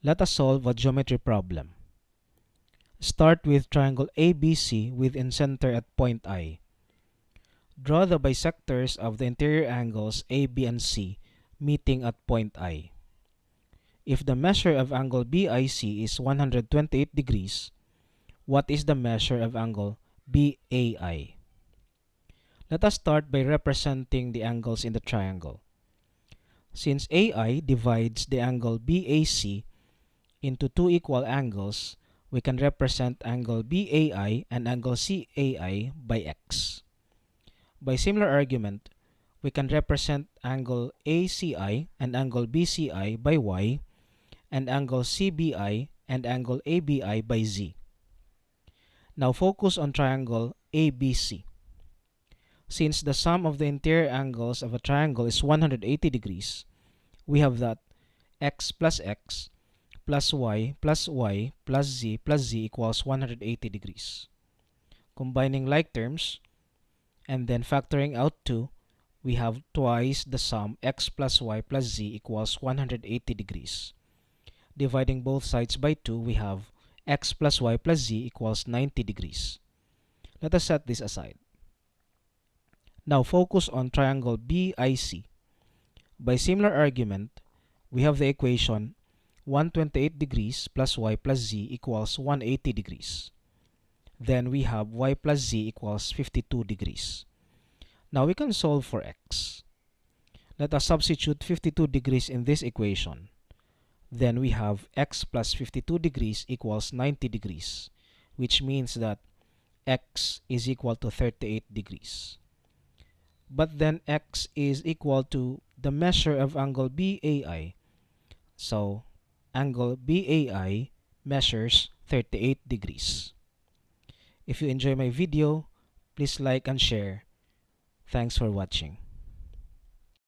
Let us solve a geometry problem. Start with triangle ABC with incenter at point I. Draw the bisectors of the interior angles AB and C meeting at point I. If the measure of angle BIC is 128 degrees, what is the measure of angle BAI? Let us start by representing the angles in the triangle. Since AI divides the angle BAC into two equal angles, we can represent angle BAI and angle CAI by X. By similar argument, we can represent angle ACI and angle BCI by Y and angle CBI and angle ABI by Z. Now focus on triangle ABC. Since the sum of the interior angles of a triangle is 180 degrees, we have that x plus y plus z plus z equals 180 degrees. Combining like terms and then factoring out 2, we have twice the sum x plus y plus z equals 180 degrees. Dividing both sides by 2, we have x plus y plus z equals 90 degrees. Let us set this aside. Now focus on triangle BIC. By similar argument, we have the equation 128 degrees plus y plus z equals 180 degrees. Then we have y plus z equals 52 degrees. Now we can solve for x. Let us substitute 52 degrees in this equation. Then we have x plus 52 degrees equals 90 degrees, which means that x is equal to 38 degrees. But then x is equal to the measure of angle BAI. So, angle BAI measures 38 degrees. If you enjoy my video, please like and share. Thanks for watching.